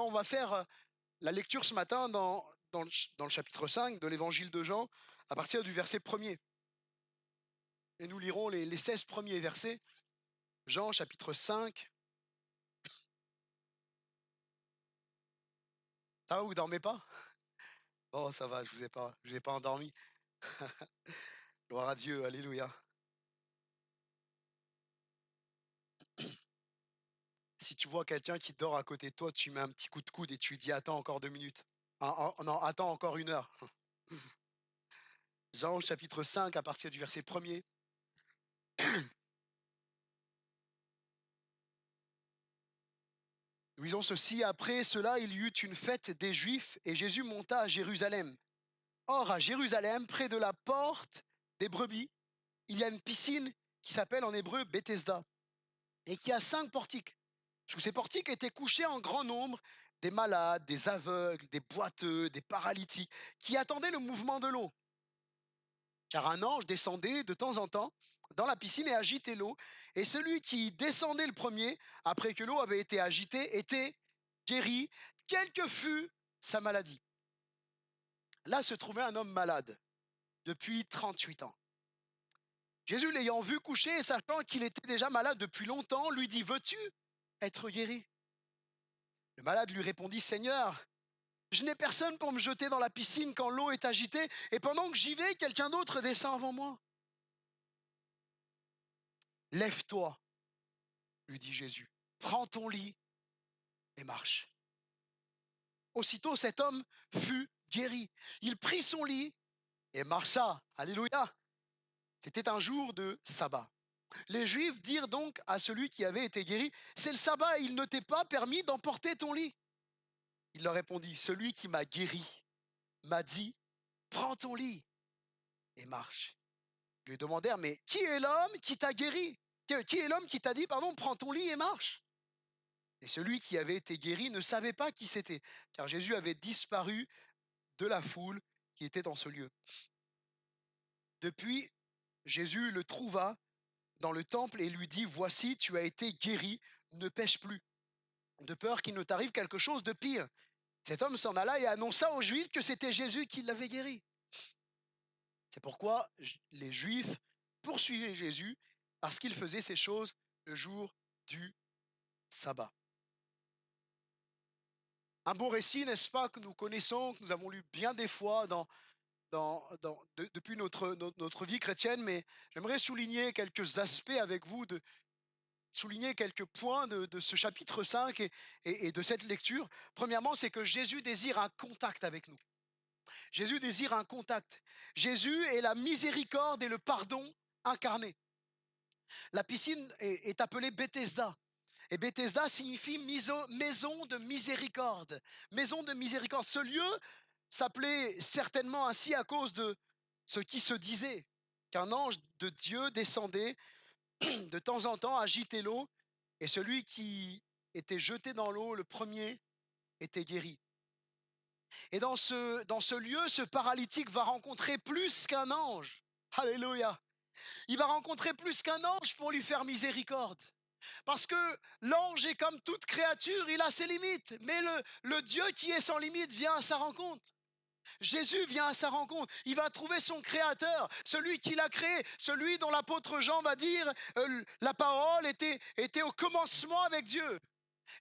Alors on va faire la lecture ce matin dans le chapitre 5 de l'évangile de Jean, à partir du verset 1er. Et nous lirons les 16 premiers versets. Jean chapitre 5. Ça va, vous dormez pas? Oh, ça va, je vous ai pas endormi. Gloire à Dieu, alléluia. Si tu vois quelqu'un qui dort à côté de toi, tu mets un petit coup de coude et tu lui dis attends encore 2 minutes. Non, attends encore 1 heure. Jean chapitre 5 à partir du verset 1er. Nous lisons ceci: après cela, il y eut une fête des Juifs et Jésus monta à Jérusalem. Or, à Jérusalem, près de la porte des brebis, il y a une piscine qui s'appelle en hébreu Bethesda et qui a 5 portiques. Sous ces portiques étaient couchés en grand nombre des malades, des aveugles, des boiteux, des paralytiques, qui attendaient le mouvement de l'eau. Car un ange descendait de temps en temps dans la piscine et agitait l'eau. Et celui qui descendait le premier, après que l'eau avait été agitée, était guéri, quelle que fût sa maladie. Là se trouvait un homme malade depuis 38 ans. Jésus, l'ayant vu coucher et sachant qu'il était déjà malade depuis longtemps, lui dit: veux-tu être guéri? Le malade lui répondit: Seigneur, je n'ai personne pour me jeter dans la piscine quand l'eau est agitée, et pendant que j'y vais, quelqu'un d'autre descend avant moi. Lève-toi, lui dit Jésus, prends ton lit et marche. Aussitôt cet homme fut guéri. Il prit son lit et marcha. Alléluia. C'était un jour de sabbat. Les Juifs dirent donc à celui qui avait été guéri: c'est le sabbat et il ne t'est pas permis d'emporter ton lit. Il leur répondit: celui qui m'a guéri m'a dit: prends ton lit et marche. Ils lui demandèrent: mais qui est l'homme qui t'a guéri? Qui est l'homme qui t'a dit, pardon, prends ton lit et marche? Et celui qui avait été guéri ne savait pas qui c'était, car Jésus avait disparu de la foule qui était dans ce lieu. Depuis, Jésus le trouva dans le temple et lui dit: voici, tu as été guéri, ne pêche plus, de peur qu'il ne t'arrive quelque chose de pire. Cet homme s'en alla et annonça aux Juifs que c'était Jésus qui l'avait guéri. C'est pourquoi les Juifs poursuivaient Jésus, parce qu'il faisait ces choses le jour du sabbat. Un beau récit, n'est-ce pas, que nous connaissons, que nous avons lu bien des fois depuis notre vie chrétienne, mais j'aimerais souligner quelques aspects avec vous, souligner quelques points de ce chapitre 5 et de cette lecture. Premièrement, c'est que Jésus désire un contact avec nous. Jésus désire un contact. Jésus est la miséricorde et le pardon incarné. La piscine est appelée Bethesda. Et Bethesda signifie maison de miséricorde. Maison de miséricorde. Ce lieu s'appelait certainement ainsi à cause de ce qui se disait, qu'un ange de Dieu descendait de temps en temps, agitait l'eau, et celui qui était jeté dans l'eau, le premier, était guéri. Et dans ce lieu, ce paralytique va rencontrer plus qu'un ange. Alléluia. Il va rencontrer plus qu'un ange pour lui faire miséricorde. Parce que l'ange est comme toute créature, il a ses limites. Mais le Dieu qui est sans limite vient à sa rencontre. Jésus vient à sa rencontre. Il va trouver son créateur, celui qui l'a créé, celui dont l'apôtre Jean va dire la parole était au commencement avec Dieu.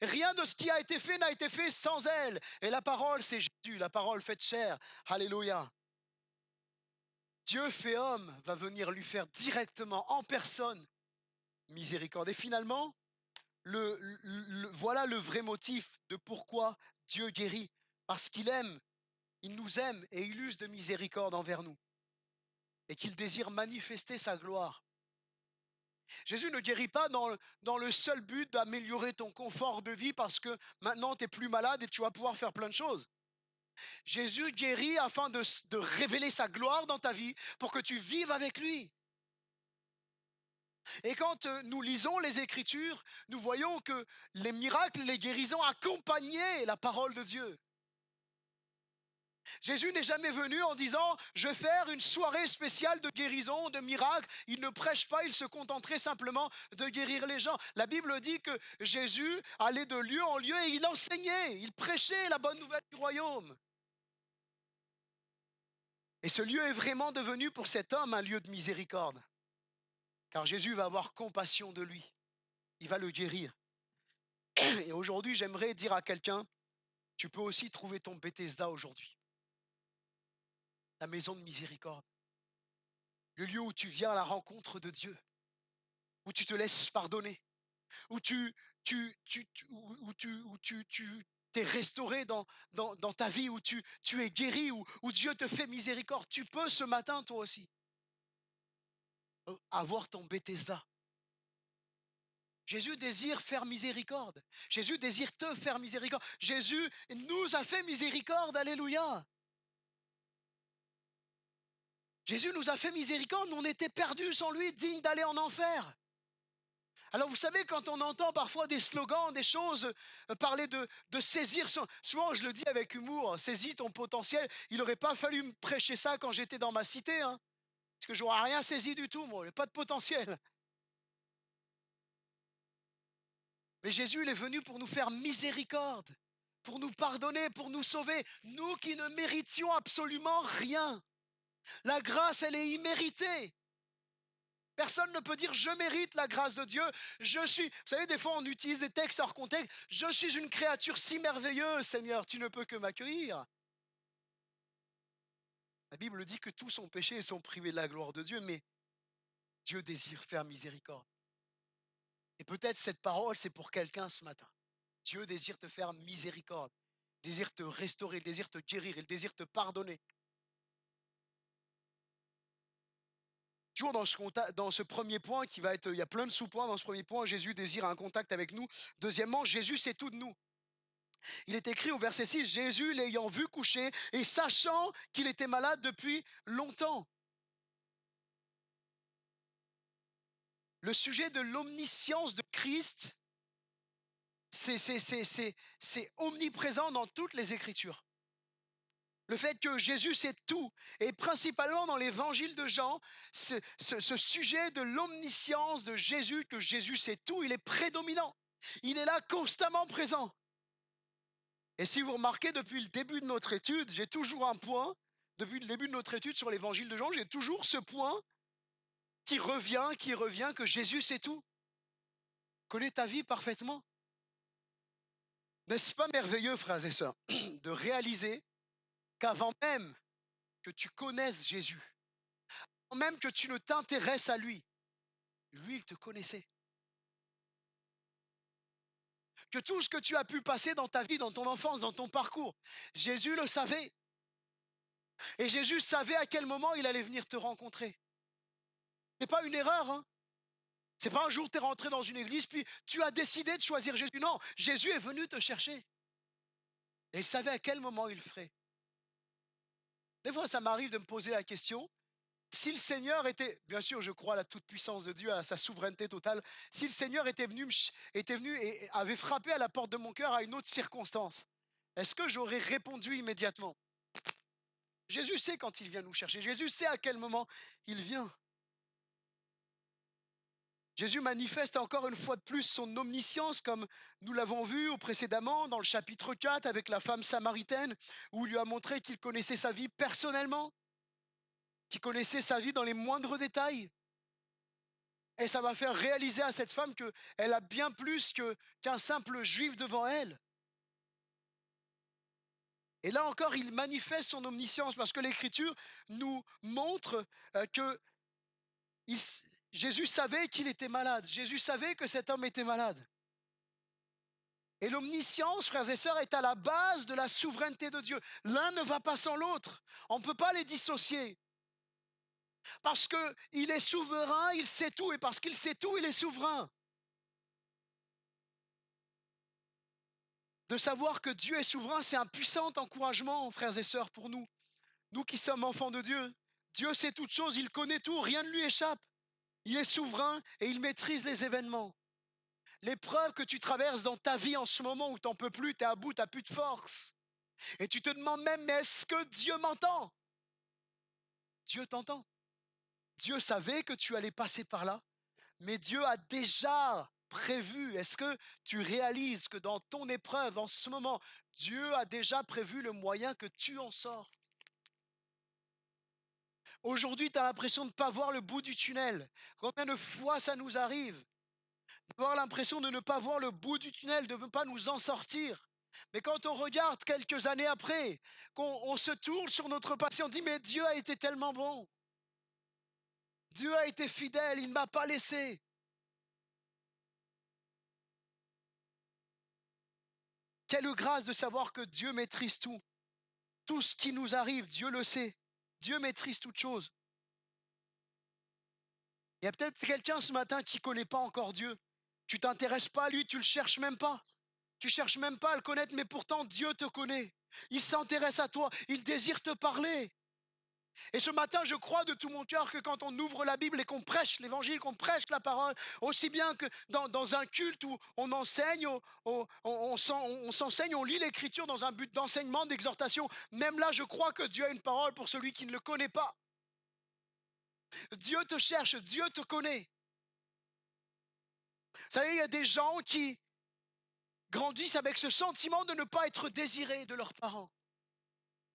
Rien de ce qui a été fait n'a été fait sans elle. Et la parole, c'est Jésus, la parole faite chair. Alléluia. Dieu fait homme va venir lui faire directement, en personne, miséricorde. Et finalement, voilà le vrai motif de pourquoi Dieu guérit. Parce qu'il aime, il nous aime et il use de miséricorde envers nous. Et qu'il désire manifester sa gloire. Jésus ne guérit pas dans le seul but d'améliorer ton confort de vie parce que maintenant tu n'es plus malade et tu vas pouvoir faire plein de choses. Jésus guérit afin de révéler sa gloire dans ta vie pour que tu vives avec lui. Et quand nous lisons les Écritures, nous voyons que les miracles, les guérisons accompagnaient la parole de Dieu. Jésus n'est jamais venu en disant, je vais faire une soirée spéciale de guérison, de miracles. Il ne prêche pas, il se contenterait simplement de guérir les gens. La Bible dit que Jésus allait de lieu en lieu et il enseignait, il prêchait la bonne nouvelle du royaume. Et ce lieu est vraiment devenu pour cet homme un lieu de miséricorde, car Jésus va avoir compassion de lui, il va le guérir. Et aujourd'hui, j'aimerais dire à quelqu'un, tu peux aussi trouver ton Bethesda aujourd'hui, la maison de miséricorde, le lieu où tu viens à la rencontre de Dieu, où tu te laisses pardonner, où tu t'es restauré dans ta vie, où tu es guéri, où Dieu te fait miséricorde. Tu peux ce matin, toi aussi, avoir ton Bethesda. Jésus désire faire miséricorde. Jésus désire te faire miséricorde. Jésus nous a fait miséricorde. Alléluia. Jésus nous a fait miséricorde. On était perdus sans lui, dignes d'aller en enfer. Alors vous savez, quand on entend parfois des slogans, des choses, parler de saisir son... Souvent je le dis avec humour, saisis ton potentiel. Il n'aurait pas fallu me prêcher ça quand j'étais dans ma cité, hein, parce que j'aurais rien saisi du tout, moi, pas de potentiel. Mais Jésus, il est venu pour nous faire miséricorde, pour nous pardonner, pour nous sauver, nous qui ne méritions absolument rien. La grâce, elle est imméritée. Personne ne peut dire je mérite la grâce de Dieu. Je suis, vous savez, des fois on utilise des textes hors contexte. Je suis une créature si merveilleuse, Seigneur, tu ne peux que m'accueillir. La Bible dit que tous sont péchés et sont privés de la gloire de Dieu, mais Dieu désire faire miséricorde. Et peut-être cette parole, c'est pour quelqu'un ce matin. Dieu désire te faire miséricorde, il désire te restaurer, il désire te guérir, il désire te pardonner. Toujours dans ce premier point qui va être, il y a plein de sous-points dans ce premier point, Jésus désire un contact avec nous. Deuxièmement, Jésus c'est tout de nous. Il est écrit au verset 6, Jésus l'ayant vu coucher et sachant qu'il était malade depuis longtemps. Le sujet de l'omniscience de Christ, c'est omniprésent dans toutes les Écritures. Le fait que Jésus sait tout, et principalement dans l'évangile de Jean, ce sujet de l'omniscience de Jésus, que Jésus sait tout, il est prédominant. Il est là constamment présent. Et si vous remarquez, depuis le début de notre étude, j'ai toujours un point, depuis le début de notre étude sur l'évangile de Jean, j'ai toujours ce point qui revient, que Jésus sait tout, connaît ta vie parfaitement. N'est-ce pas merveilleux, frères et sœurs, de réaliser qu'avant même que tu connaisses Jésus, avant même que tu ne t'intéresses à lui, lui, il te connaissait. Que tout ce que tu as pu passer dans ta vie, dans ton enfance, dans ton parcours, Jésus le savait. Et Jésus savait à quel moment il allait venir te rencontrer. Ce n'est pas une erreur, hein. C'est pas un jour tu es rentré dans une église, puis tu as décidé de choisir Jésus. Non, Jésus est venu te chercher. Et il savait à quel moment il le ferait. Des fois, ça m'arrive de me poser la question, si le Seigneur était, bien sûr, je crois à la toute-puissance de Dieu, à sa souveraineté totale, si le Seigneur était venu et avait frappé à la porte de mon cœur à une autre circonstance, est-ce que j'aurais répondu immédiatement? Jésus sait quand il vient nous chercher. Jésus sait à quel moment il vient. Jésus manifeste encore une fois de plus son omniscience, comme nous l'avons vu précédemment dans le chapitre 4 avec la femme samaritaine, où il lui a montré qu'il connaissait sa vie personnellement, qu'il connaissait sa vie dans les moindres détails. Et ça va faire réaliser à cette femme qu'elle a bien plus qu'un simple juif devant elle. Et là encore, il manifeste son omniscience parce que l'Écriture nous montre que il, Jésus savait qu'il était malade. Jésus savait que cet homme était malade. Et l'omniscience, frères et sœurs, est à la base de la souveraineté de Dieu. L'un ne va pas sans l'autre. On ne peut pas les dissocier. Parce qu'il est souverain, il sait tout. Et parce qu'il sait tout, il est souverain. De savoir que Dieu est souverain, c'est un puissant encouragement, frères et sœurs, pour nous. Nous qui sommes enfants de Dieu. Dieu sait toutes choses, il connaît tout, rien ne lui échappe. Il est souverain et il maîtrise les événements. L'épreuve que tu traverses dans ta vie en ce moment où tu n'en peux plus, tu es à bout, tu n'as plus de force. Et tu te demandes même, mais est-ce que Dieu m'entend? Dieu t'entend. Dieu savait que tu allais passer par là, mais Dieu a déjà prévu. Est-ce que tu réalises que dans ton épreuve en ce moment, Dieu a déjà prévu le moyen que tu en sortes? Aujourd'hui, tu as l'impression de ne pas voir le bout du tunnel. Combien de fois ça nous arrive d'avoir l'impression de ne pas voir le bout du tunnel, de ne pas nous en sortir. Mais quand on regarde quelques années après, qu'on se tourne sur notre passé, on dit, mais Dieu a été tellement bon. Dieu a été fidèle, il ne m'a pas laissé. Quelle grâce de savoir que Dieu maîtrise tout. Tout ce qui nous arrive, Dieu le sait. Dieu maîtrise toutes choses. Il y a peut-être quelqu'un ce matin qui ne connaît pas encore Dieu. Tu t'intéresses pas à lui, tu le cherches même pas. Tu cherches même pas à le connaître, mais pourtant Dieu te connaît. Il s'intéresse à toi, il désire te parler. Et ce matin, je crois de tout mon cœur que quand on ouvre la Bible et qu'on prêche l'évangile, qu'on prêche la parole, aussi bien que dans un culte où on enseigne, on s'enseigne, on lit l'écriture dans un but d'enseignement, d'exhortation, même là, je crois que Dieu a une parole pour celui qui ne le connaît pas. Dieu te cherche, Dieu te connaît. Vous savez, il y a des gens qui grandissent avec ce sentiment de ne pas être désirés de leurs parents,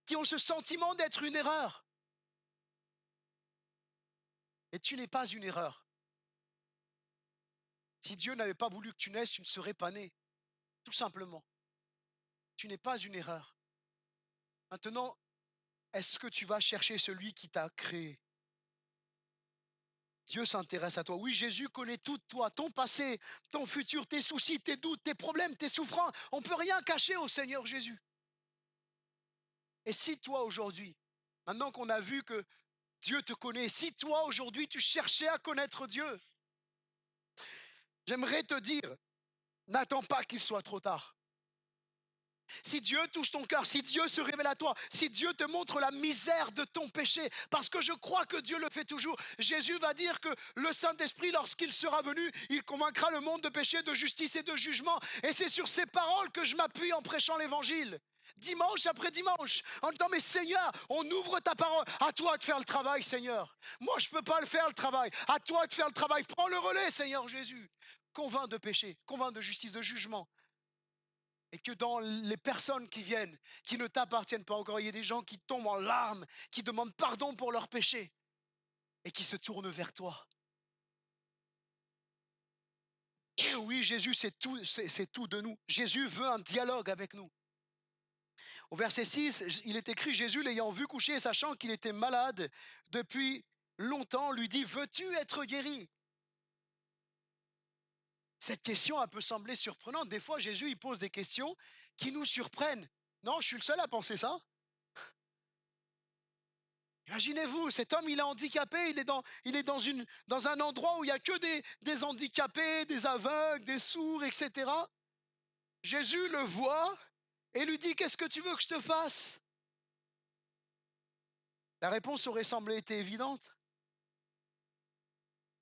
qui ont ce sentiment d'être une erreur. Et tu n'es pas une erreur. Si Dieu n'avait pas voulu que tu naisses, tu ne serais pas né. Tout simplement. Tu n'es pas une erreur. Maintenant, est-ce que tu vas chercher celui qui t'a créé? Dieu s'intéresse à toi. Oui, Jésus connaît tout de toi, ton passé, ton futur, tes soucis, tes doutes, tes problèmes, tes souffrances. On ne peut rien cacher au Seigneur Jésus. Et si toi aujourd'hui, maintenant qu'on a vu que Dieu te connaît, si toi aujourd'hui tu cherchais à connaître Dieu, j'aimerais te dire, n'attends pas qu'il soit trop tard. Si Dieu touche ton cœur, si Dieu se révèle à toi, si Dieu te montre la misère de ton péché, parce que je crois que Dieu le fait toujours. Jésus va dire que le Saint-Esprit, lorsqu'il sera venu, il convaincra le monde de péché, de justice et de jugement. Et c'est sur ces paroles que je m'appuie en prêchant l'évangile. Dimanche après dimanche, en disant, mais Seigneur, on ouvre ta parole. À toi de faire le travail, Seigneur. Moi, je ne peux pas le faire, le travail. À toi de faire le travail. Prends le relais, Seigneur Jésus. Convainc de péché, convainc de justice, de jugement. Et que dans les personnes qui viennent, qui ne t'appartiennent pas encore, il y a des gens qui tombent en larmes, qui demandent pardon pour leurs péchés et qui se tournent vers toi. Et oui, Jésus, c'est tout de nous. Jésus veut un dialogue avec nous. Au verset 6, il est écrit, Jésus l'ayant vu coucher et sachant qu'il était malade depuis longtemps, lui dit, veux-tu être guéri? Cette question peut sembler surprenante. Des fois, Jésus, il pose des questions qui nous surprennent. Non, je suis le seul à penser ça. Imaginez-vous, cet homme, il est handicapé, il est dans un endroit où il n'y a que des handicapés, des aveugles, des sourds, etc. Jésus le voit et lui dit, qu'est-ce que tu veux que je te fasse? La réponse aurait semblé être évidente.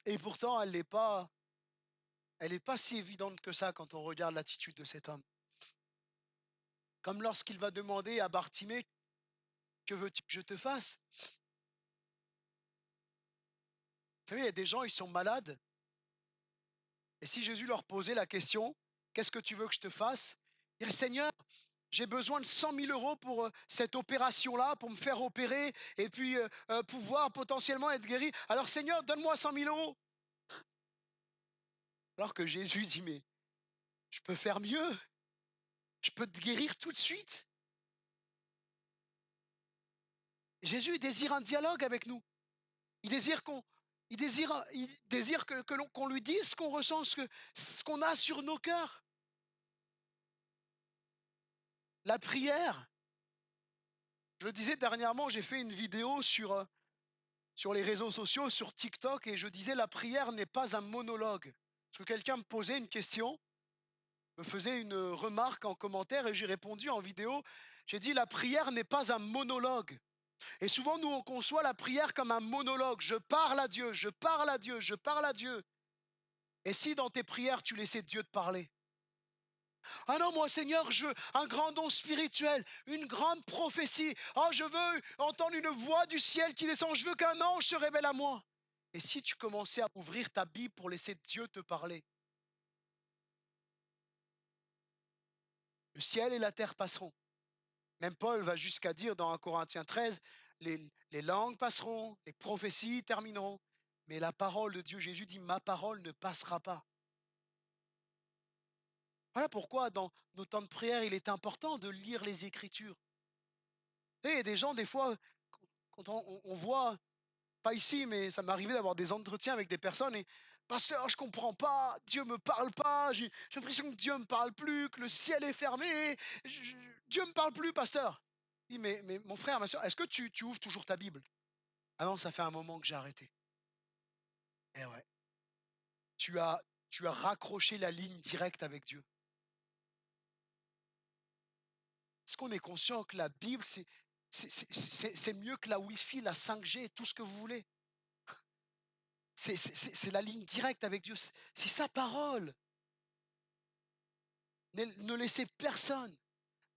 Et pourtant, elle n'est pas si évidente que ça quand on regarde l'attitude de cet homme. Comme lorsqu'il va demander à Bartimée, que veux-tu que je te fasse? Vous savez, il y a des gens, ils sont malades. Et si Jésus leur posait la question, qu'est-ce que tu veux que je te fasse? Ils diraient, Seigneur, j'ai besoin de 100 000 euros pour cette opération-là, pour me faire opérer et puis pouvoir potentiellement être guéri. Alors Seigneur, donne-moi 100 000 euros. Alors que Jésus dit, mais je peux faire mieux, je peux te guérir tout de suite. Jésus désire un dialogue avec nous. Il désire qu'on lui dise ce qu'on ressent, ce qu'on a sur nos cœurs. La prière, je le disais dernièrement, j'ai fait une vidéo sur les réseaux sociaux, sur TikTok, et je disais la prière n'est pas un monologue. Parce que quelqu'un me posait une question, me faisait une remarque en commentaire et j'ai répondu en vidéo. J'ai dit la prière n'est pas un monologue. Et souvent, nous, on conçoit la prière comme un monologue. Je parle à Dieu, je parle à Dieu, je parle à Dieu. Et si dans tes prières, tu laissais Dieu te parler? Ah non, moi, Seigneur, je veux un grand don spirituel, une grande prophétie. Ah, je veux entendre une voix du ciel qui descend. Je veux qu'un ange se révèle à moi. Et si tu commençais à ouvrir ta Bible pour laisser Dieu te parler, le ciel et la terre passeront. Même Paul va jusqu'à dire dans 1 Corinthiens 13, les langues passeront, les prophéties termineront. Mais la parole de Dieu, Jésus dit, ma parole ne passera pas. Voilà pourquoi dans nos temps de prière, il est important de lire les Écritures. Et il y a des gens, des fois, quand on voit, pas ici, mais ça m'est arrivé d'avoir des entretiens avec des personnes et pasteur, je comprends pas, Dieu me parle pas, j'ai l'impression que Dieu me parle plus, que le ciel est fermé, Dieu me parle plus, pasteur. Je dis, mais mon frère, ma soeur, est-ce que tu ouvres toujours ta Bible? Ah non, ça fait un moment que j'ai arrêté. Eh ouais, tu as, tu as raccroché la ligne directe avec Dieu. Est-ce qu'on est conscient que la Bible, c'est mieux que la Wi-Fi, la 5G, tout ce que vous voulez? C'est la ligne directe avec Dieu. C'est sa parole. Ne laissez personne,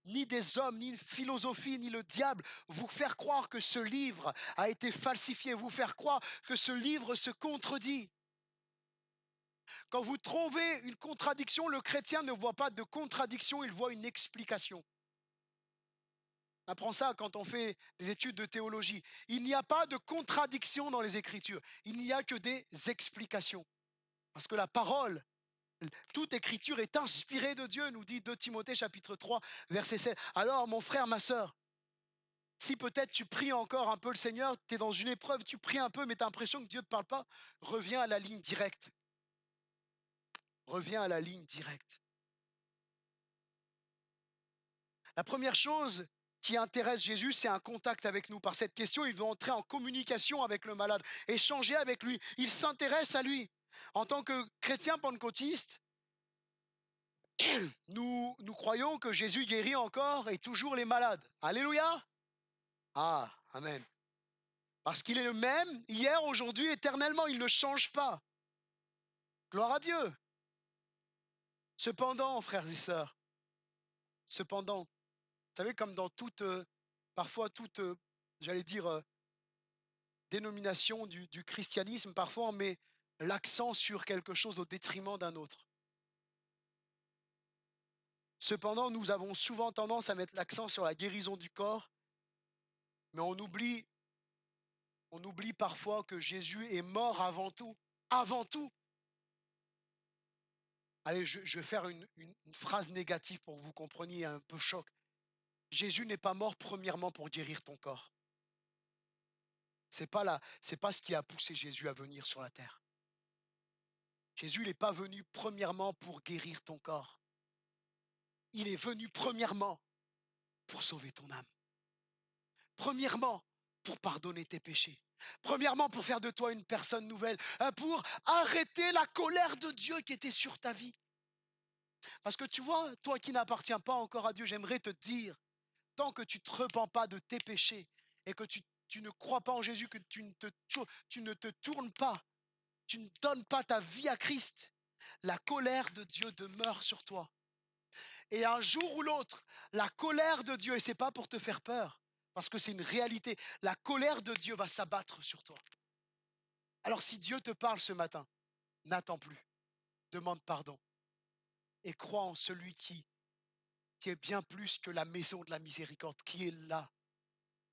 ni des hommes, ni une philosophie, ni le diable, vous faire croire que ce livre a été falsifié, vous faire croire que ce livre se contredit. Quand vous trouvez une contradiction, le chrétien ne voit pas de contradiction, il voit une explication. On apprend ça quand on fait des études de théologie. Il n'y a pas de contradiction dans les Écritures, il n'y a que des explications. Parce que la parole, toute écriture est inspirée de Dieu, nous dit 2 Timothée chapitre 3, verset 7. Alors mon frère, ma sœur, si peut-être tu pries encore un peu le Seigneur, tu es dans une épreuve, tu pries un peu, mais tu as l'impression que Dieu ne te parle pas, reviens à la ligne directe. Reviens à la ligne directe. La première chose qui intéresse Jésus, c'est un contact avec nous. Par cette question, il veut entrer en communication avec le malade, échanger avec lui. Il s'intéresse à lui. En tant que chrétien pentecôtiste, nous croyons que Jésus guérit encore et toujours les malades. Alléluia. Ah, amen. Parce qu'il est le même hier, aujourd'hui, éternellement. Il ne change pas. Gloire à Dieu. Cependant, frères et sœurs, cependant, vous savez, comme dans toute, parfois toute, j'allais dire, dénomination du christianisme, parfois on met l'accent sur quelque chose au détriment d'un autre. Cependant, nous avons souvent tendance à mettre l'accent sur la guérison du corps, mais on oublie parfois que Jésus est mort avant tout. Avant tout. Allez, je vais faire une phrase négative pour que vous compreniez un peu choc. Jésus n'est pas mort premièrement pour guérir ton corps. C'est pas ce qui a poussé Jésus à venir sur la terre. Jésus n'est pas venu premièrement pour guérir ton corps. Il est venu premièrement pour sauver ton âme. Premièrement, pour pardonner tes péchés. Premièrement, pour faire de toi une personne nouvelle, pour arrêter la colère de Dieu qui était sur ta vie. Parce que tu vois, toi qui n'appartiens pas encore à Dieu, j'aimerais te dire, tant que tu ne te repens pas de tes péchés et que tu ne crois pas en Jésus, que tu ne te tournes pas, tu ne donnes pas ta vie à Christ, la colère de Dieu demeure sur toi. Et un jour ou l'autre, la colère de Dieu, et c'est pas pour te faire peur, parce que c'est une réalité, la colère de Dieu va s'abattre sur toi. Alors si Dieu te parle ce matin, n'attends plus, demande pardon et crois en celui qui est bien plus que la maison de la miséricorde, qui est la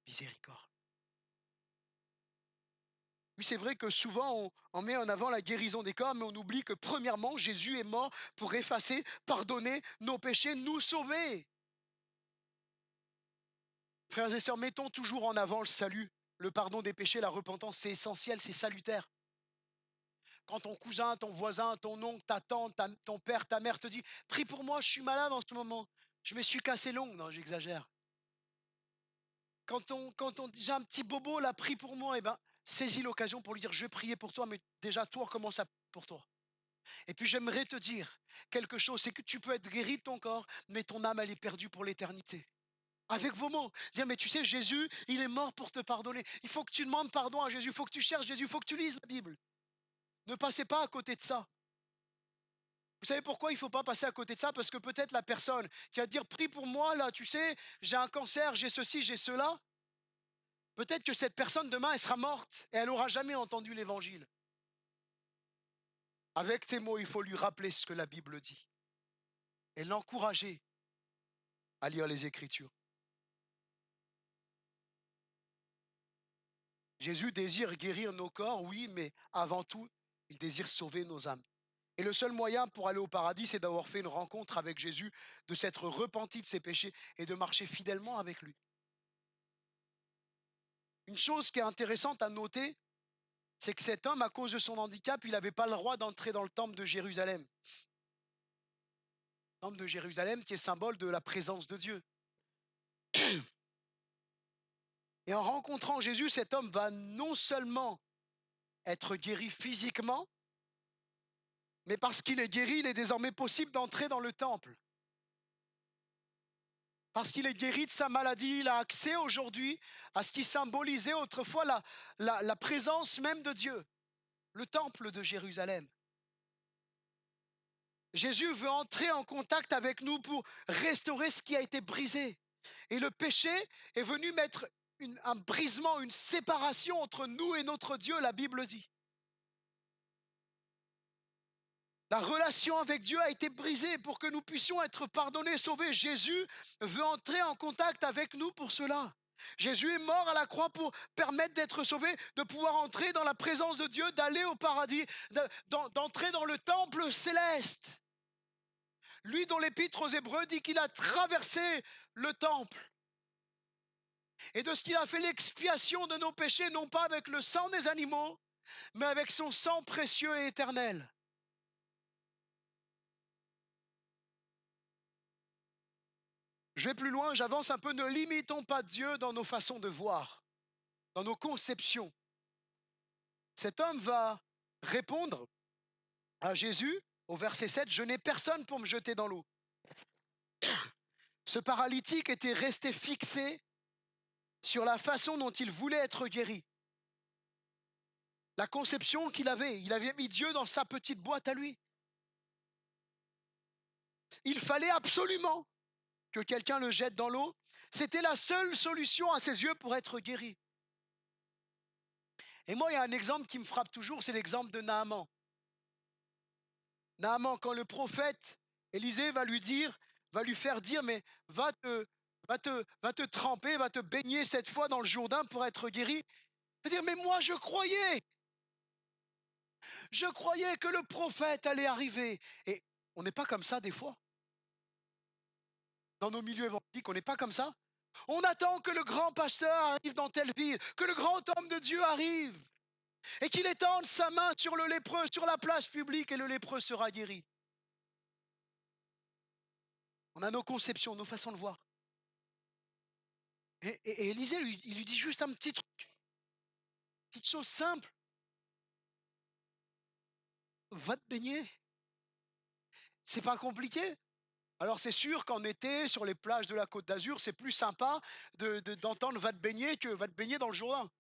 miséricorde. Oui, c'est vrai que souvent on met en avant la guérison des corps, mais on oublie que premièrement, Jésus est mort pour effacer, pardonner nos péchés, nous sauver. Frères et sœurs, mettons toujours en avant le salut, le pardon des péchés, la repentance, c'est essentiel, c'est salutaire. Quand ton cousin, ton voisin, ton oncle, ta tante, ton père, ta mère te dit, prie pour moi, je suis malade en ce moment, je me suis cassé l'ongle, non, j'exagère. Quand on dit, j'ai un petit bobo là, prie pour moi, eh ben, saisis l'occasion pour lui dire, je vais prier pour toi, mais déjà, toi, commence à pour toi. Et puis, j'aimerais te dire quelque chose, c'est que tu peux être guéri de ton corps, mais ton âme, elle est perdue pour l'éternité. Avec vos mots. Dire, mais tu sais, Jésus, il est mort pour te pardonner. Il faut que tu demandes pardon à Jésus. Il faut que tu cherches Jésus. Il faut que tu lises la Bible. Ne passez pas à côté de ça. Vous savez pourquoi il ne faut pas passer à côté de ça? Parce que peut-être la personne qui va te dire: «Prie pour moi là, tu sais, j'ai un cancer, j'ai ceci, j'ai cela». Peut-être que cette personne demain, elle sera morte et elle aura jamais entendu l'évangile. Avec tes mots, il faut lui rappeler ce que la Bible dit et l'encourager à lire les Écritures. Jésus désire guérir nos corps, oui, mais avant tout, il désire sauver nos âmes. Et le seul moyen pour aller au paradis, c'est d'avoir fait une rencontre avec Jésus, de s'être repenti de ses péchés et de marcher fidèlement avec lui. Une chose qui est intéressante à noter, c'est que cet homme, à cause de son handicap, il n'avait pas le droit d'entrer dans le temple de Jérusalem. Le temple de Jérusalem qui est symbole de la présence de Dieu. Et en rencontrant Jésus, cet homme va non seulement être guéri physiquement, mais parce qu'il est guéri, il est désormais possible d'entrer dans le temple. Parce qu'il est guéri de sa maladie, il a accès aujourd'hui à ce qui symbolisait autrefois la présence même de Dieu, le temple de Jérusalem. Jésus veut entrer en contact avec nous pour restaurer ce qui a été brisé. Et le péché est venu mettre un brisement, une séparation entre nous et notre Dieu, la Bible dit. La relation avec Dieu a été brisée pour que nous puissions être pardonnés, sauvés. Jésus veut entrer en contact avec nous pour cela. Jésus est mort à la croix pour permettre d'être sauvé, de pouvoir entrer dans la présence de Dieu, d'aller au paradis, d'entrer dans le temple céleste. Lui dont l'épître aux Hébreux dit qu'il a traversé le temple et de ce qu'il a fait l'expiation de nos péchés, non pas avec le sang des animaux, mais avec son sang précieux et éternel. Je vais plus loin, j'avance un peu, ne limitons pas Dieu dans nos façons de voir, dans nos conceptions. Cet homme va répondre à Jésus au verset 7, je n'ai personne pour me jeter dans l'eau. Ce paralytique était resté fixé sur la façon dont il voulait être guéri. La conception qu'il avait, il avait mis Dieu dans sa petite boîte à lui. Il fallait absolument que quelqu'un le jette dans l'eau. C'était la seule solution à ses yeux pour être guéri. Et moi, il y a un exemple qui me frappe toujours, c'est l'exemple de Naaman. Naaman, quand le prophète Élisée va lui faire dire, mais va te tremper, va te baigner cette fois dans le Jourdain pour être guéri. Il va dire, mais moi je croyais que le prophète allait arriver. Et on n'est pas comme ça des fois. Dans nos milieux évangéliques, on n'est pas comme ça. On attend que le grand pasteur arrive dans telle ville, que le grand homme de Dieu arrive et qu'il étende sa main sur le lépreux, sur la place publique et le lépreux sera guéri. On a nos conceptions, nos façons de voir. Et Élisée, il lui dit juste un petit truc, petite chose simple, va te baigner. C'est pas compliqué. Alors c'est sûr qu'en été, sur les plages de la Côte d'Azur, c'est plus sympa d'entendre va te baigner que va te baigner dans le Jourdain.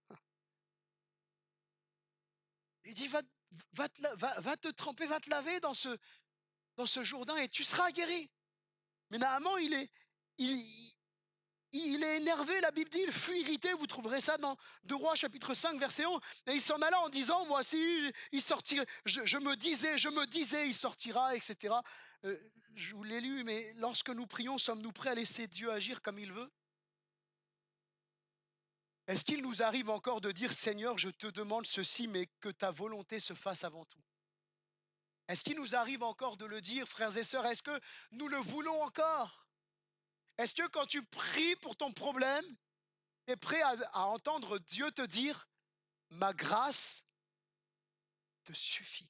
Il dit va te tremper, va te laver dans ce Jourdain et tu seras guéri. Mais Naaman, il, il est énervé, la Bible dit, il fut irrité, vous trouverez ça dans 2 Rois chapitre 5 verset 11, et il s'en alla en disant, voici, il sortira, je me disais, il sortira, etc. Je vous l'ai lu, mais lorsque nous prions, sommes-nous prêts à laisser Dieu agir comme il veut? Est-ce qu'il nous arrive encore de dire, Seigneur, je te demande ceci, mais que ta volonté se fasse avant tout? Est-ce qu'il nous arrive encore de le dire, frères et sœurs? Est-ce que nous le voulons encore? Est-ce que quand tu pries pour ton problème, tu es prêt à entendre Dieu te dire, ma grâce te suffit?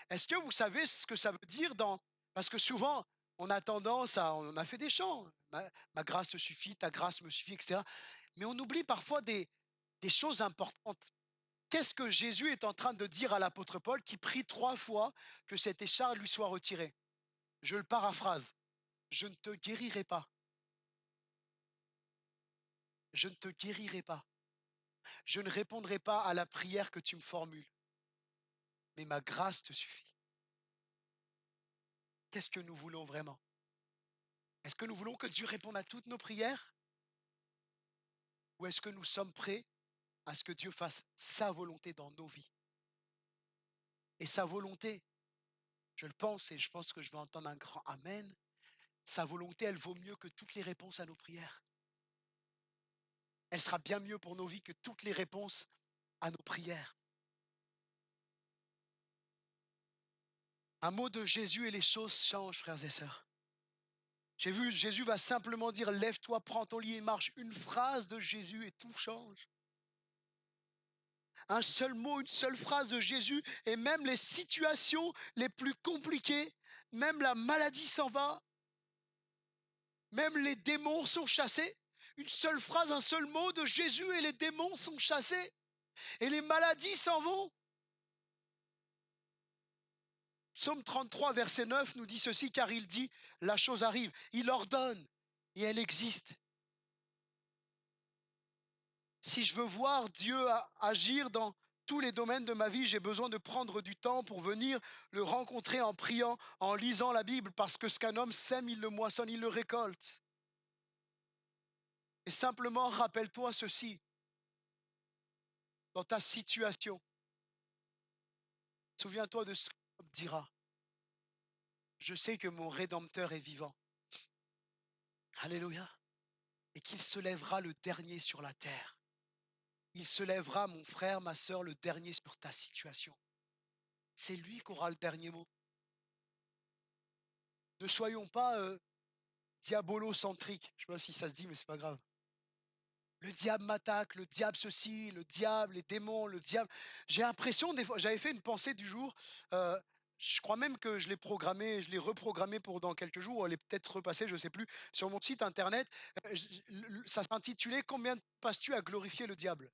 Est-ce que vous savez ce que ça veut dire dans... Parce que souvent, on a tendance à... On a fait des chants, ma grâce te suffit, ta grâce me suffit, etc. Mais on oublie parfois des choses importantes. Qu'est-ce que Jésus est en train de dire à l'apôtre Paul qui prie 3 fois que cette écharpe lui soit retirée? Je le paraphrase. Je ne te guérirai pas. Je ne te guérirai pas. Je ne répondrai pas à la prière que tu me formules. Mais ma grâce te suffit. Qu'est-ce que nous voulons vraiment? Est-ce que nous voulons que Dieu réponde à toutes nos prières? Ou est-ce que nous sommes prêts à ce que Dieu fasse sa volonté dans nos vies? Et sa volonté, je le pense et je pense que je vais entendre un grand amen, sa volonté, elle vaut mieux que toutes les réponses à nos prières. Elle sera bien mieux pour nos vies que toutes les réponses à nos prières. Un mot de Jésus et les choses changent, frères et sœurs. J'ai vu, Jésus va simplement dire: «Lève-toi, prends ton lit et marche». Une phrase de Jésus et tout change. Un seul mot, une seule phrase de Jésus et même les situations les plus compliquées, même la maladie s'en va, même les démons sont chassés. Une seule phrase, un seul mot de Jésus et les démons sont chassés et les maladies s'en vont. Psaume 33, verset 9 nous dit ceci, car il dit, la chose arrive, il ordonne et elle existe. Si je veux voir Dieu agir dans tous les domaines de ma vie, j'ai besoin de prendre du temps pour venir le rencontrer en priant, en lisant la Bible, parce que ce qu'un homme sème, il le moissonne, il le récolte. Et simplement rappelle-toi ceci, dans ta situation, souviens-toi de ce que Job dira. Je sais que mon Rédempteur est vivant. Alléluia. Et qu'il se lèvera le dernier sur la terre. Il se lèvera, mon frère, ma sœur, le dernier sur ta situation. C'est lui qui aura le dernier mot. Ne soyons pas diabolocentriques. Je ne sais pas si ça se dit, mais c'est pas grave. Le diable m'attaque, le diable ceci, le diable, les démons, le diable. J'ai l'impression, des fois, j'avais fait une pensée du jour. euh, je crois même que je l'ai programmée, je l'ai reprogrammée pour dans quelques jours. Elle est peut-être repassée, je ne sais plus, sur mon site internet. Ça s'intitulait Combien de temps passes-tu à glorifier le diable?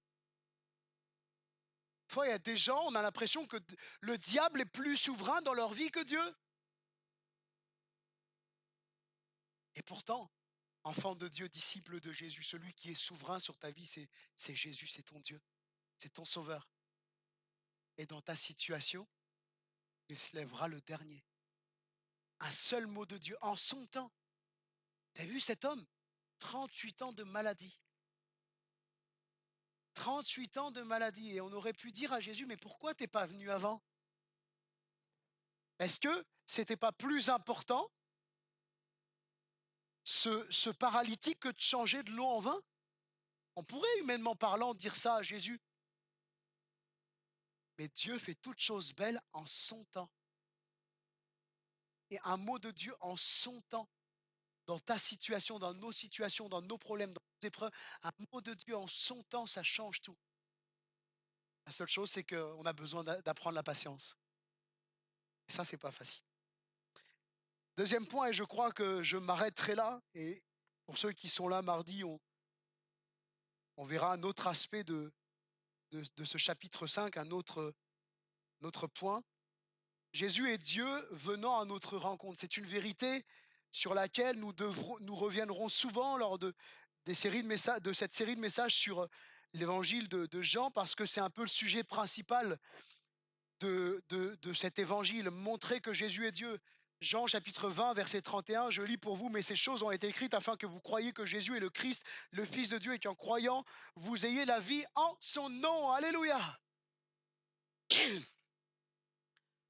Des fois, il y a des gens, on a l'impression que le diable est plus souverain dans leur vie que Dieu. Et pourtant, enfant de Dieu, disciple de Jésus, celui qui est souverain sur ta vie, c'est Jésus, c'est ton Dieu, c'est ton sauveur. Et dans ta situation, il se lèvera le dernier. Un seul mot de Dieu en son temps. T'as vu cet homme? 38 ans de maladie. 38 ans de maladie. Et on aurait pu dire à Jésus, mais pourquoi t'es pas venu avant? Est-ce que c'était pas plus important, ce paralytique, que de changer de l'eau en vin? On pourrait, humainement parlant, dire ça à Jésus. Mais Dieu fait toutes choses belles en son temps. Et un mot de Dieu en son temps, dans ta situation, dans nos situations, dans nos problèmes, dans nos épreuves, un mot de Dieu en son temps, ça change tout. La seule chose, c'est qu'on a besoin d'apprendre la patience. Et ça, c'est pas facile. Deuxième point, et je crois que je m'arrêterai là. Et pour ceux qui sont là mardi, on verra un autre aspect de ce chapitre 5, un autre point. Jésus est Dieu venant à notre rencontre. C'est une vérité sur laquelle nous reviendrons souvent lors de cette série de messages sur l'évangile de Jean, parce que c'est un peu le sujet principal de cet évangile, montrer que Jésus est Dieu. Jean chapitre 20, verset 31, je lis pour vous, mais ces choses ont été écrites afin que vous croyiez que Jésus est le Christ, le Fils de Dieu, et qu'en croyant, vous ayez la vie en son nom. Alléluia.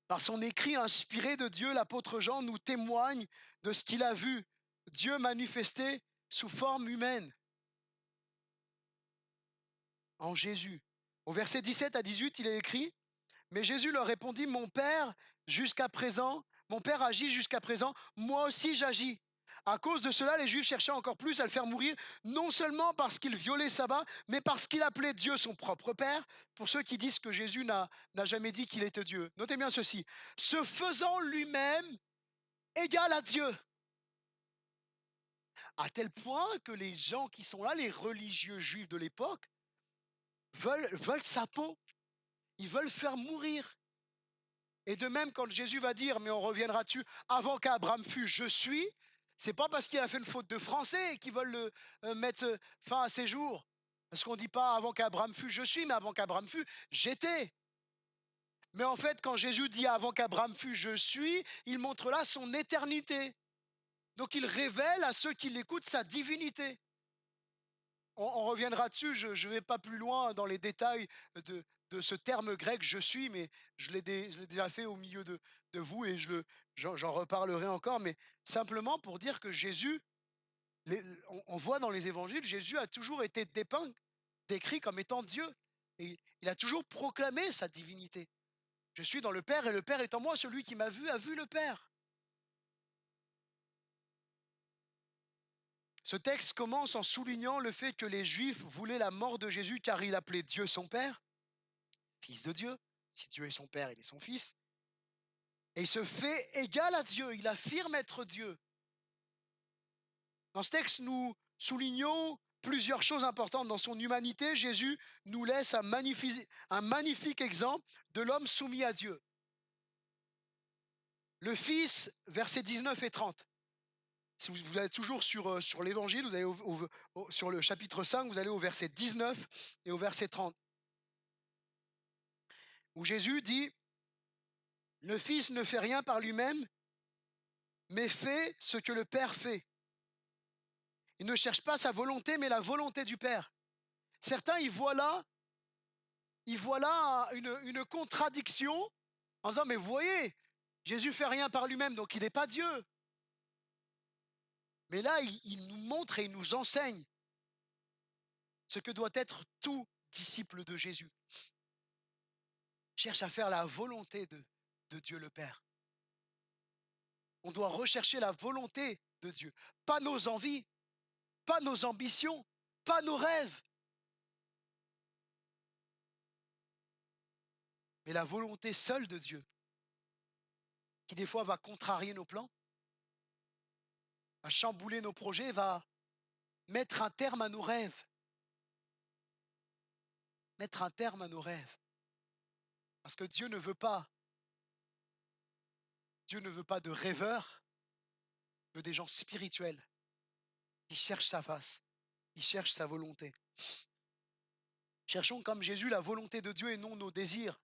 Par son écrit inspiré de Dieu, l'apôtre Jean nous témoigne de ce qu'il a vu, Dieu manifesté sous forme humaine en Jésus. Au verset 17 à 18, il est écrit, mais Jésus leur répondit, mon Père agit jusqu'à présent, moi aussi j'agis. À cause de cela, les Juifs cherchaient encore plus à le faire mourir, non seulement parce qu'il violait sabbat, mais parce qu'il appelait Dieu son propre Père, pour ceux qui disent que Jésus n'a jamais dit qu'il était Dieu. Notez bien ceci, se faisant lui-même égal à Dieu, à tel point que les gens qui sont là, les religieux juifs de l'époque, veulent sa peau, ils veulent faire mourir. Et de même, quand Jésus va dire, mais on reviendra dessus, avant qu'Abraham fût, je suis, c'est pas parce qu'il a fait une faute de français qu'ils veulent mettre fin à ses jours. Parce qu'on ne dit pas avant qu'Abraham fût, je suis, mais avant qu'Abraham fût, j'étais. Mais en fait, quand Jésus dit avant qu'Abraham fût, je suis, il montre là son éternité. Donc il révèle à ceux qui l'écoutent sa divinité. On reviendra dessus, je ne vais pas plus loin dans les détails de ce terme grec je suis, mais je l'ai déjà fait au milieu de vous et j'en reparlerai encore, mais simplement pour dire que Jésus, on voit dans les évangiles, Jésus a toujours été dépeint, décrit comme étant Dieu. Et il a toujours proclamé sa divinité. Je suis dans le Père et le Père est en moi, celui qui m'a vu a vu le Père. Ce texte commence en soulignant le fait que les Juifs voulaient la mort de Jésus car il appelait Dieu son Père, Fils de Dieu. Si Dieu est son Père, il est son Fils. Et il se fait égal à Dieu, il affirme être Dieu. Dans ce texte, nous soulignons plusieurs choses importantes. Dans son humanité, Jésus nous laisse un magnifique exemple de l'homme soumis à Dieu. Le Fils, versets 19 et 30. Si vous êtes toujours sur l'Évangile, vous allez sur le chapitre 5, vous allez au verset 19 et au verset 30, où Jésus dit, le Fils ne fait rien par lui-même, mais fait ce que le Père fait. Il ne cherche pas sa volonté, mais la volonté du Père. Certains y voient là une contradiction en disant, mais vous voyez, Jésus fait rien par lui-même, donc il n'est pas Dieu. Mais là, il nous montre et il nous enseigne ce que doit être tout disciple de Jésus. Cherche à faire la volonté de Dieu le Père. On doit rechercher la volonté de Dieu, pas nos envies, pas nos ambitions, pas nos rêves, mais la volonté seule de Dieu, qui des fois va contrarier nos plans, va chambouler nos projets, va mettre un terme à nos rêves. Mettre un terme à nos rêves. Parce que Dieu ne veut pas de rêveurs, il veut des gens spirituels qui cherchent sa face, qui cherchent sa volonté. Cherchons comme Jésus la volonté de Dieu et non nos désirs.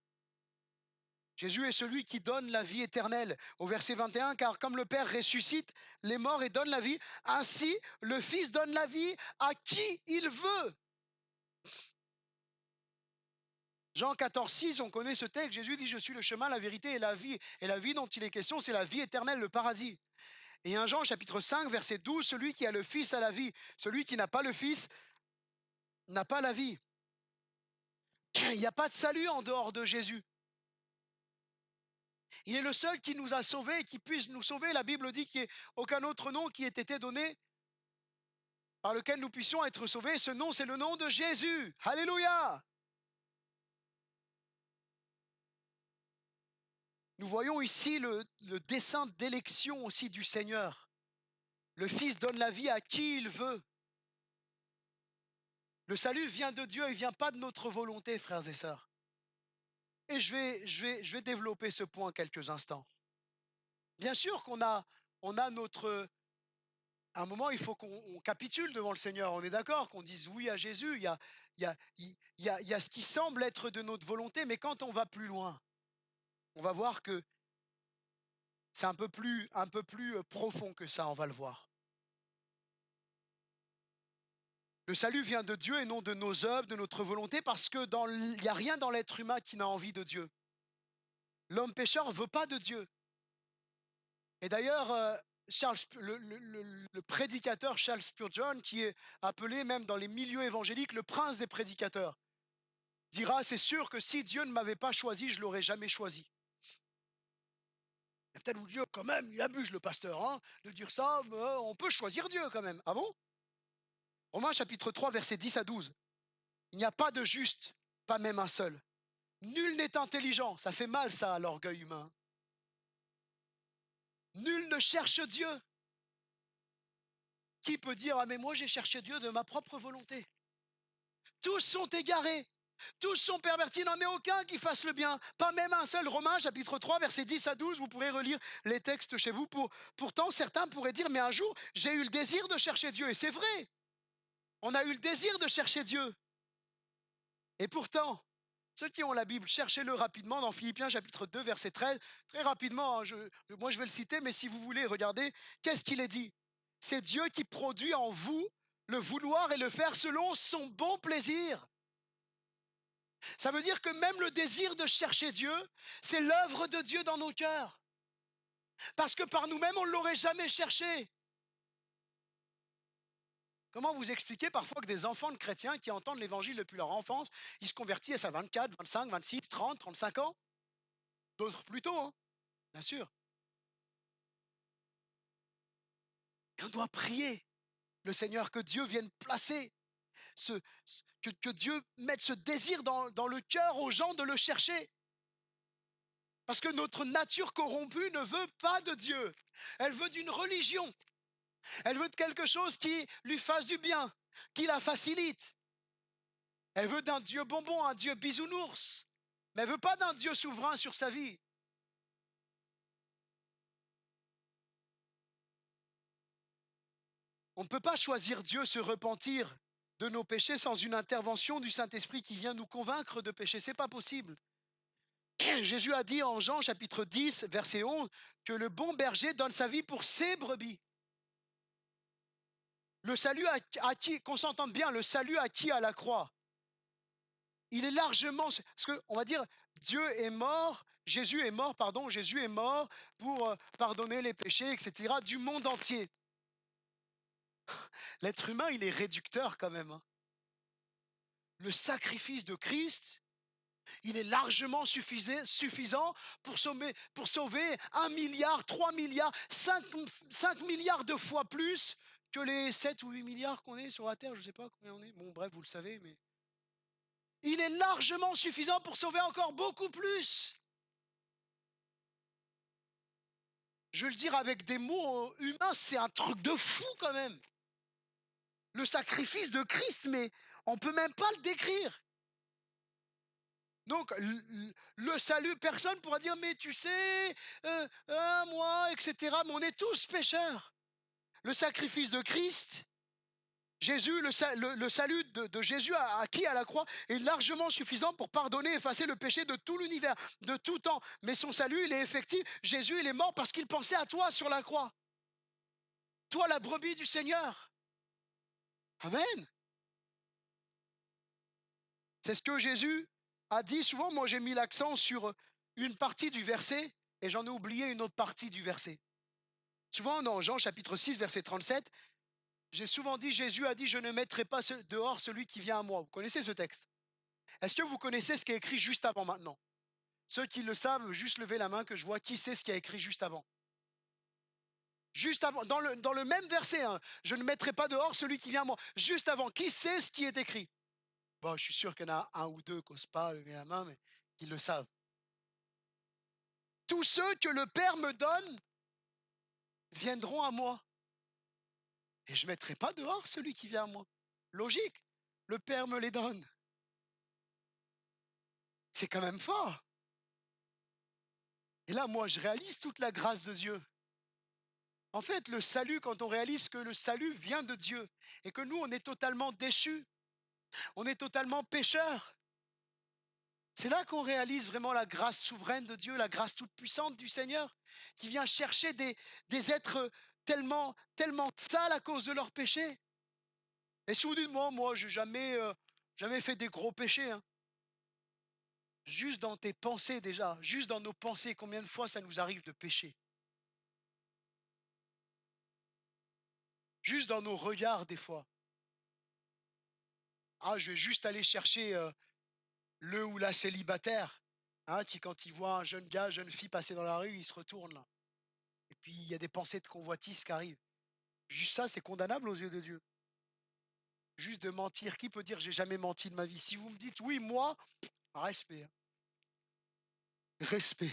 Jésus est celui qui donne la vie éternelle. Au verset 21, car comme le Père ressuscite les morts et donne la vie, ainsi le Fils donne la vie à qui il veut. Jean 14, 6, on connaît ce texte. Jésus dit, je suis le chemin, la vérité et la vie. Et la vie dont il est question, c'est la vie éternelle, le paradis. Et 1 Jean chapitre 5, verset 12, celui qui a le Fils a la vie. Celui qui n'a pas le Fils n'a pas la vie. Il n'y a pas de salut en dehors de Jésus. Il est le seul qui nous a sauvés et qui puisse nous sauver. La Bible dit qu'il n'y a aucun autre nom qui ait été donné par lequel nous puissions être sauvés. Ce nom, c'est le nom de Jésus. Alléluia! Nous voyons ici le dessein d'élection aussi du Seigneur. Le Fils donne la vie à qui il veut. Le salut vient de Dieu, il ne vient pas de notre volonté, frères et sœurs. Et je vais développer ce point quelques instants. Bien sûr on a notre... À un moment, il faut qu'on capitule devant le Seigneur. On est d'accord, qu'on dise oui à Jésus. Il y a ce qui semble être de notre volonté, mais quand on va plus loin, on va voir que c'est un peu plus profond que ça, on va le voir. Le salut vient de Dieu et non de nos œuvres, de notre volonté, parce que il n'y a rien dans l'être humain qui n'a envie de Dieu. L'homme pécheur ne veut pas de Dieu. Et d'ailleurs, le prédicateur Charles Spurgeon, qui est appelé même dans les milieux évangéliques le prince des prédicateurs, dira, c'est sûr que si Dieu ne m'avait pas choisi, je ne l'aurais jamais choisi. Et peut-être vous dire, quand même, il abuse le pasteur, hein, de dire ça, mais on peut choisir Dieu quand même. Ah bon? Romains chapitre 3, versets 10 à 12. Il n'y a pas de juste, pas même un seul. Nul n'est intelligent. Ça fait mal, ça, à l'orgueil humain. Nul ne cherche Dieu. Qui peut dire, ah mais moi j'ai cherché Dieu de ma propre volonté? Tous sont égarés. Tous sont pervertis, il n'en est aucun qui fasse le bien, pas même un seul. Romains chapitre 3, versets 10 à 12, vous pourrez relire les textes chez vous. Pourtant, certains pourraient dire, mais un jour, j'ai eu le désir de chercher Dieu. Et c'est vrai, on a eu le désir de chercher Dieu. Et pourtant, Ceux qui ont la Bible, cherchez-le rapidement dans Philippiens chapitre 2, verset 13. Très rapidement, hein, moi je vais le citer, mais si vous voulez, regardez, qu'est-ce qu'il est dit? C'est Dieu qui produit en vous le vouloir et le faire selon son bon plaisir. Ça veut dire que même le désir de chercher Dieu, c'est l'œuvre de Dieu dans nos cœurs. Parce que par nous-mêmes, on ne l'aurait jamais cherché. Comment vous expliquez parfois que des enfants de chrétiens qui entendent l'évangile depuis leur enfance, ils se convertissent à 24, 25, 26, 30, 35 ans? D'autres plus tôt, hein, bien sûr. Et on doit prier le Seigneur que Dieu vienne placer, que Dieu mette ce désir dans le cœur aux gens de le chercher. Parce que notre nature corrompue ne veut pas de Dieu. Elle veut d'une religion. Elle veut de quelque chose qui lui fasse du bien, qui la facilite. Elle veut d'un Dieu bonbon, un Dieu bisounours. Mais elle ne veut pas d'un Dieu souverain sur sa vie. On ne peut pas choisir Dieu, se repentir de nos péchés sans une intervention du Saint-Esprit qui vient nous convaincre de pécher. Ce n'est pas possible. Jésus a dit en Jean chapitre 10, verset 11, que le bon berger donne sa vie pour ses brebis. Le salut acquis, qu'on s'entende bien, le salut acquis à la croix, il est largement, parce qu'on va dire, Jésus est mort, pardon, Jésus est mort pour pardonner les péchés, etc., du monde entier. L'être humain, il est réducteur quand même, hein. Le sacrifice de Christ, il est largement suffisant pour sauver 1 milliard, 3 milliards, 5 milliards de fois plus que les 7 ou 8 milliards qu'on est sur la Terre. Je ne sais pas combien on est. Bon, bref, vous le savez, mais il est largement suffisant pour sauver encore beaucoup plus. Je veux le dire avec des mots humains, c'est un truc de fou quand même. Le sacrifice de Christ, mais on ne peut même pas le décrire. Donc, le salut, personne pourra dire, mais tu sais, moi, etc. Mais on est tous pécheurs. Le sacrifice de Christ, Jésus, le salut de Jésus acquis à la croix est largement suffisant pour pardonner, effacer le péché de tout l'univers, de tout temps. Mais son salut, il est effectif. Jésus, il est mort parce qu'il pensait à toi sur la croix. Toi, la brebis du Seigneur. Amen. C'est ce que Jésus a dit souvent. Moi, j'ai mis l'accent sur une partie du verset et j'en ai oublié une autre partie du verset. Souvent, dans Jean chapitre 6, verset 37, j'ai souvent dit, Jésus a dit, je ne mettrai pas dehors celui qui vient à moi. Vous connaissez ce texte? Est-ce que vous connaissez ce qui est écrit juste avant maintenant? Ceux qui le savent, juste lever la main que je vois. Qui sait ce qui a écrit juste avant? Juste avant, dans le même verset, hein, je ne mettrai pas dehors celui qui vient à moi. Juste avant, qui sait ce qui est écrit? Bon, je suis sûr qu'il y en a un ou deux qui n'osent pas lever la main, mais qui le savent. Tous ceux que le Père me donne viendront à moi. Et je ne mettrai pas dehors celui qui vient à moi. Logique, le Père me les donne. C'est quand même fort. Et là, moi, je réalise toute la grâce de Dieu. En fait, le salut, quand on réalise que le salut vient de Dieu et que nous, on est totalement déchus, on est totalement pécheurs, c'est là qu'on réalise vraiment la grâce souveraine de Dieu, la grâce toute puissante du Seigneur, qui vient chercher des êtres tellement sales à cause de leurs péchés. Et si vous dites, moi, j'ai jamais fait des gros péchés, hein. Juste dans tes pensées déjà, juste dans nos pensées, combien de fois ça nous arrive de pécher? Juste dans nos regards des fois. Ah, je vais juste aller chercher le ou la célibataire, hein, qui quand il voit un jeune gars, jeune fille passer dans la rue, il se retourne là. Et puis il y a des pensées de convoitise qui arrivent. Juste ça, c'est condamnable aux yeux de Dieu. Juste de mentir. Qui peut dire j'ai jamais menti de ma vie? Si vous me dites oui, moi, respect, hein. Respect.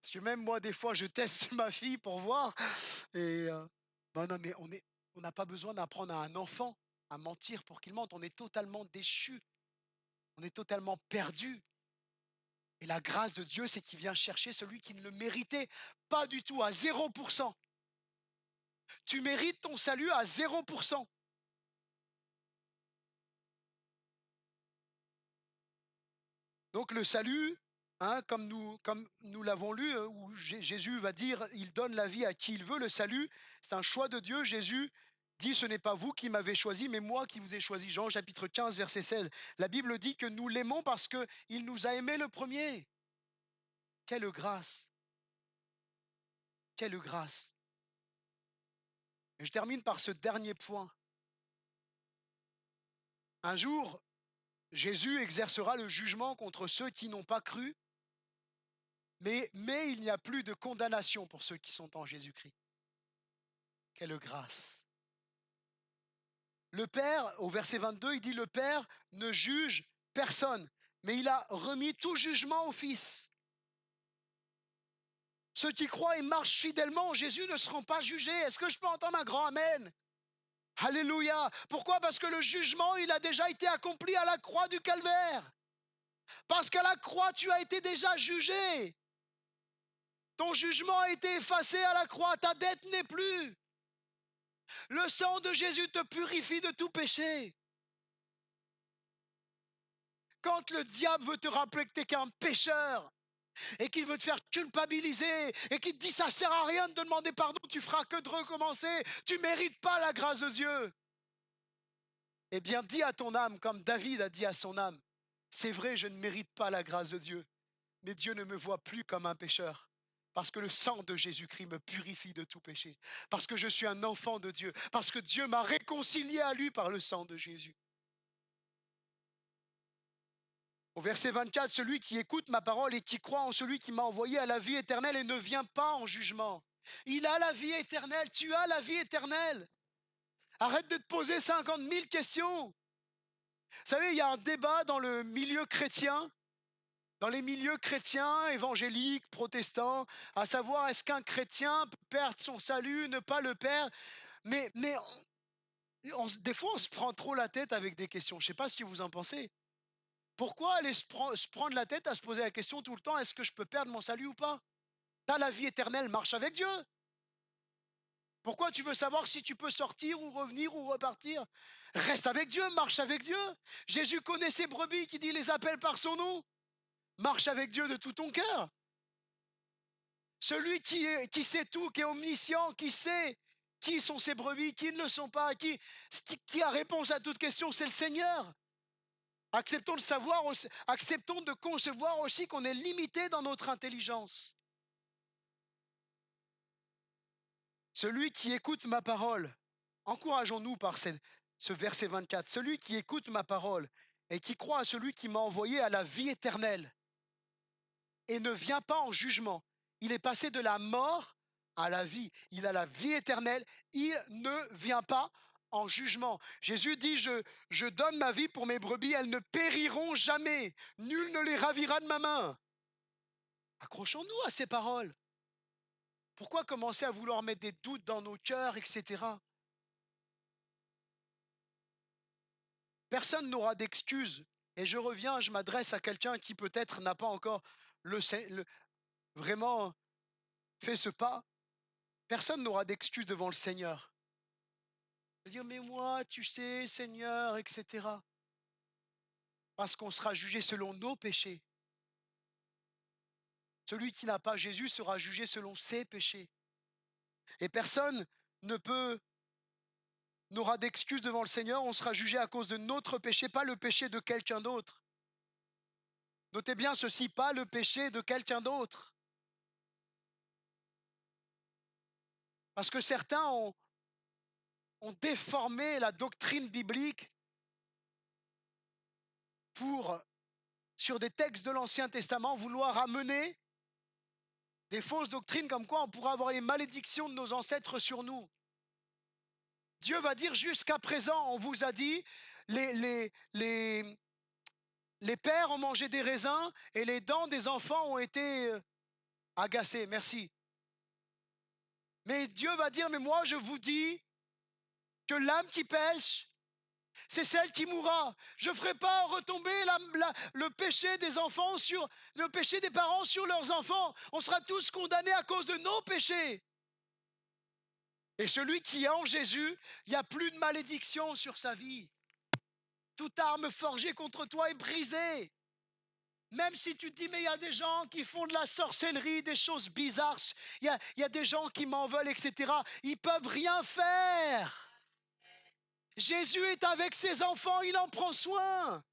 Parce que même moi, des fois, je teste ma fille pour voir. Et non, mais on n'a pas besoin d'apprendre à un enfant à mentir pour qu'il mente. On est totalement déchu. On est totalement perdu. Et la grâce de Dieu, c'est qu'il vient chercher celui qui ne le méritait pas du tout, à 0%. Tu mérites ton salut à 0%. Donc le salut, hein, comme nous l'avons lu, où Jésus va dire, il donne la vie à qui il veut. Le salut, c'est un choix de Dieu. Jésus dit, ce n'est pas vous qui m'avez choisi, mais moi qui vous ai choisi. Jean chapitre 15, verset 16. La Bible dit que nous l'aimons parce qu'il nous a aimés le premier. Quelle grâce, quelle grâce. Et je termine par ce dernier point. Un jour, Jésus exercera le jugement contre ceux qui n'ont pas cru, mais il n'y a plus de condamnation pour ceux qui sont en Jésus-Christ. Quelle grâce. Le Père, au verset 22, il dit, le Père ne juge personne, mais il a remis tout jugement au Fils. Ceux qui croient et marchent fidèlement en Jésus ne seront pas jugés. Est-ce que je peux entendre un grand Amen? Alléluia. Pourquoi? Parce que le jugement, il a déjà été accompli à la croix du Calvaire. Parce qu'à la croix, tu as été déjà jugé. Ton jugement a été effacé à la croix. Ta dette n'est plus. Le sang de Jésus te purifie de tout péché. Quand le diable veut te rappeler que tu n'es qu'un pécheur et qu'il veut te faire culpabiliser et qu'il te dit ça sert à rien de te demander pardon, tu feras que de recommencer, tu ne mérites pas la grâce de Dieu. Eh bien, dis à ton âme, comme David a dit à son âme, c'est vrai, je ne mérite pas la grâce de Dieu, mais Dieu ne me voit plus comme un pécheur. Parce que le sang de Jésus-Christ me purifie de tout péché. Parce que je suis un enfant de Dieu. Parce que Dieu m'a réconcilié à lui par le sang de Jésus. Au verset 24, celui qui écoute ma parole et qui croit en celui qui m'a envoyé a la vie éternelle et ne vient pas en jugement. Il a la vie éternelle, tu as la vie éternelle. Arrête de te poser 50 000 questions. Vous savez, il y a un débat dans le milieu chrétien, dans les milieux chrétiens, évangéliques, protestants, à savoir est-ce qu'un chrétien peut perdre son salut, ne pas le perdre. Mais des fois, on se prend trop la tête avec des questions. Je ne sais pas ce que vous en pensez. Pourquoi aller se prendre la tête à se poser la question tout le temps, est-ce que je peux perdre mon salut ou pas? Tu as la vie éternelle, marche avec Dieu. Pourquoi tu veux savoir si tu peux sortir ou revenir ou repartir? Reste avec Dieu, marche avec Dieu. Jésus connaît ses brebis qui dit les appelle par son nom. Marche avec Dieu de tout ton cœur. Celui qui sait tout, qui est omniscient, qui sait qui sont ses brebis, qui ne le sont pas, qui a réponse à toute question, c'est le Seigneur. Acceptons de savoir, acceptons de concevoir aussi qu'on est limité dans notre intelligence. Celui qui écoute ma parole, encourageons-nous par ce verset 24, celui qui écoute ma parole et qui croit à celui qui m'a envoyé à la vie éternelle et ne vient pas en jugement. Il est passé de la mort à la vie. Il a la vie éternelle. Il ne vient pas en jugement. Jésus dit, je donne ma vie pour mes brebis, elles ne périront jamais. Nul ne les ravira de ma main. Accrochons-nous à ces paroles. Pourquoi commencer à vouloir mettre des doutes dans nos cœurs, etc. Personne n'aura d'excuses. Et je reviens, je m'adresse à quelqu'un qui peut-être n'a pas encore vraiment fait ce pas. Personne n'aura d'excuses devant le Seigneur. De dire, mais moi, tu sais, Seigneur, etc. Parce qu'on sera jugé selon nos péchés. Celui qui n'a pas Jésus sera jugé selon ses péchés. Et personne n'aura d'excuses devant le Seigneur. On sera jugé à cause de notre péché, pas le péché de quelqu'un d'autre. Notez bien ceci, pas le péché de quelqu'un d'autre. Parce que certains ont déformé la doctrine biblique pour, sur des textes de l'Ancien Testament, vouloir amener des fausses doctrines comme quoi on pourra avoir les malédictions de nos ancêtres sur nous. Dieu va dire jusqu'à présent, on vous a dit, les pères ont mangé des raisins et les dents des enfants ont été agacées. Merci. Mais Dieu va dire, mais moi je vous dis que l'âme qui pêche, c'est celle qui mourra. Je ne ferai pas retomber le péché des enfants sur le péché des parents sur leurs enfants. On sera tous condamnés à cause de nos péchés. Et celui qui est en Jésus, il n'y a plus de malédiction sur sa vie. Toute arme forgée contre toi est brisée. Même si tu te dis, mais il y a des gens qui font de la sorcellerie, des choses bizarres, il y a des gens qui m'en veulent, etc. Ils peuvent rien faire. Jésus est avec ses enfants, il en prend soin.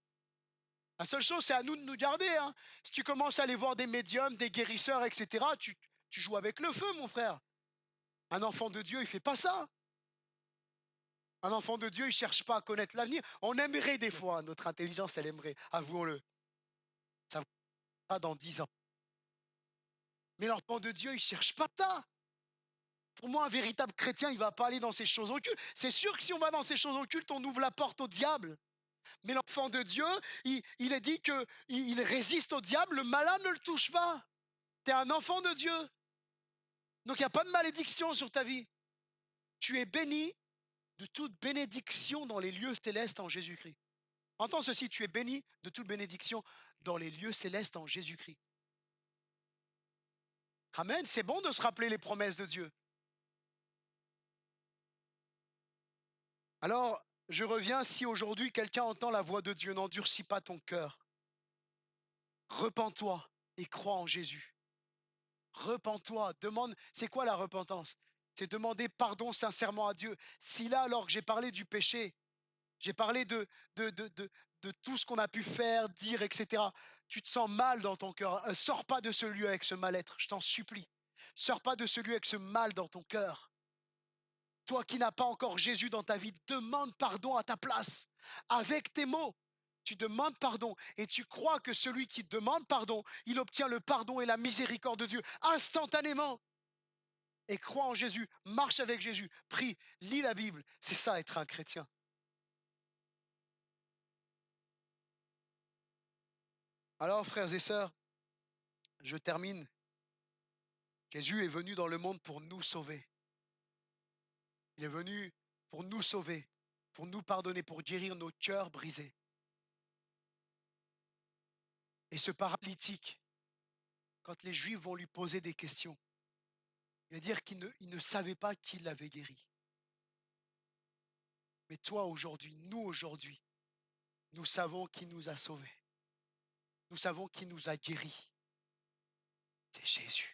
La seule chose, c'est à nous de nous garder, hein. Si tu commences à aller voir des médiums, des guérisseurs, etc., tu joues avec le feu, mon frère. Un enfant de Dieu, il fait pas ça. Un enfant de Dieu, il cherche pas à connaître l'avenir. On aimerait des fois, notre intelligence, elle aimerait, avouons-le. Ça va pas dans 10 ans. Mais l'enfant de Dieu, il cherche pas ça. Pour moi, un véritable chrétien, il va pas aller dans ces choses occultes. C'est sûr que si on va dans ces choses occultes, on ouvre la porte au diable. Mais l'enfant de Dieu, il est dit qu'il résiste au diable, le malin ne le touche pas. Tu es un enfant de Dieu. Donc il n'y a pas de malédiction sur ta vie. Tu es béni de toute bénédiction dans les lieux célestes en Jésus-Christ. Entends ceci, tu es béni de toute bénédiction dans les lieux célestes en Jésus-Christ. Amen, c'est bon de se rappeler les promesses de Dieu. Alors, je reviens, si aujourd'hui quelqu'un entend la voix de Dieu, n'endurcis pas ton cœur. Repens-toi et crois en Jésus. Repens-toi, demande, c'est quoi la repentance? C'est demander pardon sincèrement à Dieu. Si là, alors que j'ai parlé du péché, j'ai parlé de tout ce qu'on a pu faire, dire, etc. Tu te sens mal dans ton cœur. Sors pas de ce lieu avec ce mal-être, je t'en supplie. Sors pas de ce lieu avec ce mal dans ton cœur. Toi qui n'as pas encore Jésus dans ta vie, demande pardon à ta place. Avec tes mots, tu demandes pardon et tu crois que celui qui demande pardon, il obtient le pardon et la miséricorde de Dieu instantanément. Et crois en Jésus, marche avec Jésus, prie, lis la Bible. C'est ça être un chrétien. Alors, frères et sœurs, je termine. Jésus est venu dans le monde pour nous sauver. Il est venu pour nous sauver, pour nous pardonner, pour guérir nos cœurs brisés. Et ce paralytique, quand les Juifs vont lui poser des questions, il va dire qu'il ne savait pas qui l'avait guéri. Mais toi aujourd'hui, nous aujourd'hui, nous savons qui nous a sauvés. Nous savons qui nous a guéris. C'est Jésus.